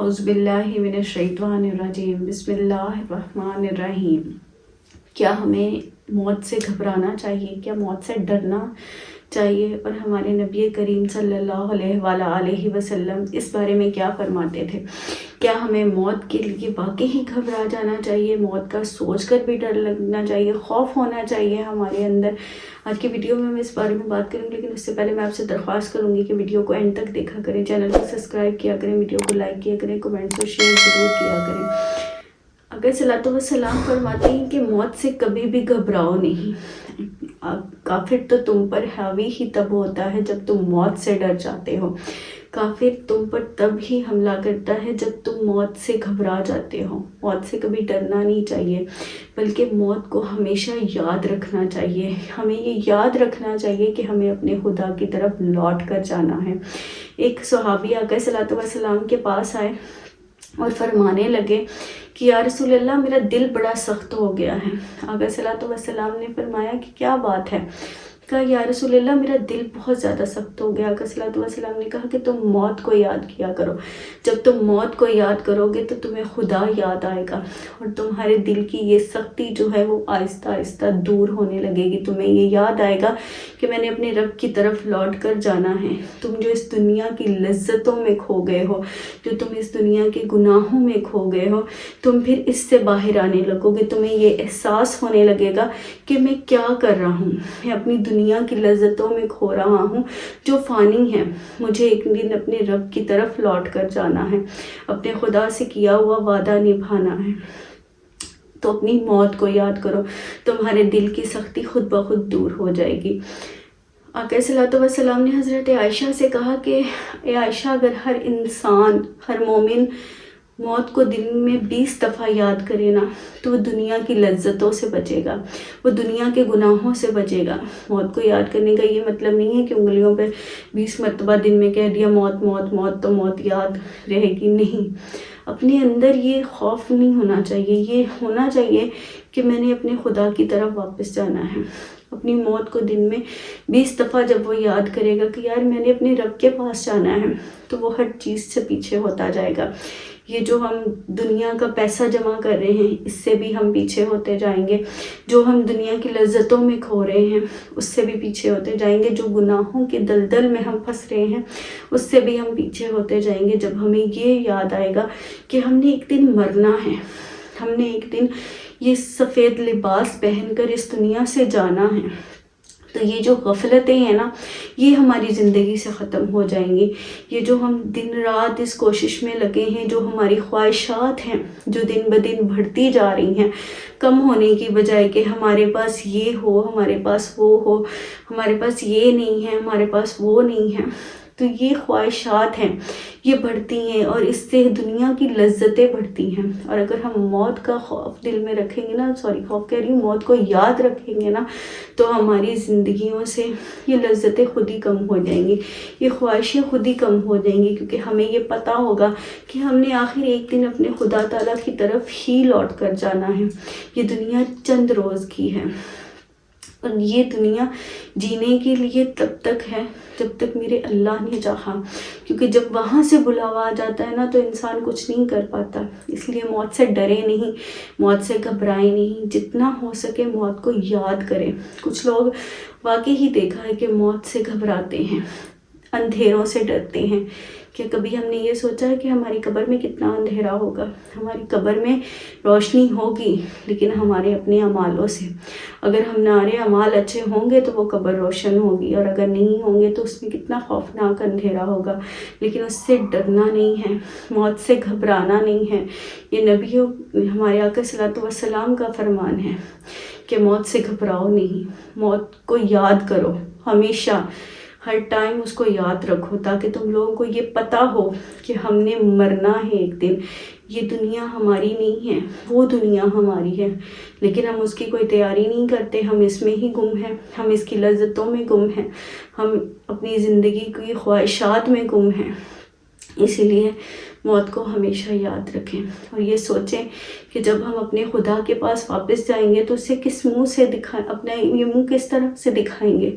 اعوذ باللہ من الشیطان الرجیم بسم اللہ الرحمن الرحیم۔ کیا ہمیں موت سے گھبرانا چاہیے؟ کیا موت سے ڈرنا چاہیے؟ اور ہمارے نبی کریم صلی اللہ علیہ وسلم اس بارے میں کیا فرماتے تھے؟ کیا ہمیں موت کے لیے واقعی ہی گھبرا جانا چاہیے؟ موت کا سوچ کر بھی ڈر لگنا چاہیے، خوف ہونا چاہیے ہمارے اندر؟ آج کی ویڈیو میں اس بارے میں بات کروں گی، لیکن اس سے پہلے میں آپ سے درخواست کروں گی کہ ویڈیو کو اینڈ تک دیکھا کریں، چینل کو سبسکرائب کیا کریں، ویڈیو کو لائک کیا کریں، کمنٹس اور شیئر ضرور کیا کریں۔ اگر صلاۃ وسلام فرماتے ہیں کہ موت سے کبھی بھی گھبراؤ نہیں۔ کافر تو تم پر حاوی ہی تب ہوتا ہے جب تم موت سے ڈر جاتے ہو۔ کافر تم پر تب ہی حملہ کرتا ہے جب تم موت سے گھبرا جاتے ہو۔ موت سے کبھی ڈرنا نہیں چاہیے، بلکہ موت کو ہمیشہ یاد رکھنا چاہیے۔ ہمیں یہ یاد رکھنا چاہیے کہ ہمیں اپنے خدا کی طرف لوٹ کر جانا ہے۔ ایک صحابی آقا صلی اللہ علیہ وسلم کے پاس آئے اور فرمانے لگے کہ یا رسول اللہ، میرا دل بڑا سخت ہو گیا ہے۔ آقا صلی اللہ علیہ وسلم نے فرمایا کہ کیا بات ہے؟ کہا یا رسول اللہ، میرا دل بہت زیادہ سخت ہو گیا۔ آقا صلی اللہ علیہ وسلم نے کہا کہ تم موت کو یاد کیا کرو۔ جب تم موت کو یاد کرو گے تو تمہیں خدا یاد آئے گا، اور تمہارے دل کی یہ سختی جو ہے وہ آہستہ آہستہ دور ہونے لگے گی۔ تمہیں یہ یاد آئے گا کہ میں نے اپنے رب کی طرف لوٹ کر جانا ہے۔ تم جو اس دنیا کی لذتوں میں کھو گئے ہو، جو تم اس دنیا کے گناہوں میں کھو گئے ہو، تم پھر اس سے باہر آنے لگو گے۔ تمہیں یہ احساس ہونے لگے گا کہ میں کیا کر رہا ہوں، میں اپنی دنیا کی لذتوں میں کھو رہا ہوں جو فانی ہے۔ مجھے ایک دن اپنے رب کی طرف لوٹ کر جانا ہے، اپنے خدا سے کیا ہوا وعدہ نبھانا ہے۔ تو اپنی موت کو یاد کرو، تمہارے دل کی سختی خود بخود دور ہو جائے گی۔ آقا صلی اللہ علیہ وسلم نے حضرت عائشہ سے کہا کہ اے عائشہ، اگر ہر انسان، ہر مومن موت کو دن میں 20 دفعہ یاد کرے نا، تو وہ دنیا کی لذتوں سے بچے گا، وہ دنیا کے گناہوں سے بچے گا۔ موت کو یاد کرنے کا یہ مطلب نہیں ہے کہ انگلیوں پہ 20 مرتبہ دن میں کہہ دیا موت موت موت تو موت یاد رہے گی، نہیں۔ اپنے اندر یہ خوف نہیں ہونا چاہیے، یہ ہونا چاہیے کہ میں نے اپنے خدا کی طرف واپس جانا ہے۔ اپنی موت کو دن میں 20 دفعہ جب وہ یاد کرے گا کہ یار میں نے اپنے رب کے پاس جانا ہے، تو وہ ہر چیز سے پیچھے ہوتا جائے گا۔ یہ جو ہم دنیا کا پیسہ جمع کر رہے ہیں، اس سے بھی ہم پیچھے ہوتے جائیں گے۔ جو ہم دنیا کی لذتوں میں کھو رہے ہیں، اس سے بھی پیچھے ہوتے جائیں گے۔ جو گناہوں کے دلدل میں ہم پھنس رہے ہیں، اس سے بھی ہم پیچھے ہوتے جائیں گے۔ جب ہمیں یہ یاد آئے گا کہ ہم نے ایک دن مرنا ہے، ہم نے ایک دن یہ سفید لباس پہن کر اس دنیا سے جانا ہے، تو یہ جو غفلتیں ہیں نا، یہ ہماری زندگی سے ختم ہو جائیں گی۔ یہ جو ہم دن رات اس کوشش میں لگے ہیں، جو ہماری خواہشات ہیں جو دن بدن بڑھتی جا رہی ہیں، کم ہونے کی بجائے کہ ہمارے پاس یہ ہو، ہمارے پاس وہ ہو، ہمارے پاس یہ نہیں ہے، ہمارے پاس وہ نہیں ہے، تو یہ خواہشات ہیں، یہ بڑھتی ہیں، اور اس سے دنیا کی لذتیں بڑھتی ہیں۔ اور اگر ہم موت کا خوف دل میں رکھیں گے نا، خوف کہہ رہی ہوں، موت کو یاد رکھیں گے نا، تو ہماری زندگیوں سے یہ لذتیں خود ہی کم ہو جائیں گی، یہ خواہشیں خود ہی کم ہو جائیں گی، کیونکہ ہمیں یہ پتہ ہوگا کہ ہم نے آخر ایک دن اپنے خدا تعالیٰ کی طرف ہی لوٹ کر جانا ہے۔ یہ دنیا چند روز کی ہے، اور یہ دنیا جینے کے لیے تب تک ہے جب تک میرے اللہ نے چاہا، کیونکہ جب وہاں سے بلاوا آ جاتا ہے نا، تو انسان کچھ نہیں کر پاتا۔ اس لیے موت سے ڈرے نہیں، موت سے گھبرائے نہیں، جتنا ہو سکے موت کو یاد کریں۔ کچھ لوگ واقعی ہی دیکھا ہے کہ موت سے گھبراتے ہیں، اندھیروں سے ڈرتے ہیں۔ کہ کبھی ہم نے یہ سوچا ہے کہ ہماری قبر میں کتنا اندھیرا ہوگا؟ ہماری قبر میں روشنی ہوگی، لیکن ہمارے اپنے اعمالوں سے۔ اگر ہمارے اعمال اچھے ہوں گے تو وہ قبر روشن ہوگی، اور اگر نہیں ہوں گے تو اس میں کتنا خوفناک اندھیرا ہوگا۔ لیکن اس سے ڈرنا نہیں ہے، موت سے گھبرانا نہیں ہے۔ یہ نبیوں، ہمارے آقا صلی اللہ علیہ وسلم کا فرمان ہے کہ موت سے گھبراؤ نہیں، موت کو یاد کرو، ہمیشہ ہر ٹائم اس کو یاد رکھو، تاکہ تم لوگوں کو یہ پتہ ہو کہ ہم نے مرنا ہے ایک دن۔ یہ دنیا ہماری نہیں ہے، وہ دنیا ہماری ہے، لیکن ہم اس کی کوئی تیاری نہیں کرتے۔ ہم اس میں ہی گم ہیں، ہم اس کی لذتوں میں گم ہیں، ہم اپنی زندگی کی خواہشات میں گم ہیں۔ اسی لیے موت کو ہمیشہ یاد رکھیں، اور یہ سوچیں کہ جب ہم اپنے خدا کے پاس واپس جائیں گے تو اسے کس منہ سے اپنا یہ منہ کس طرح سے دکھائیں گے؟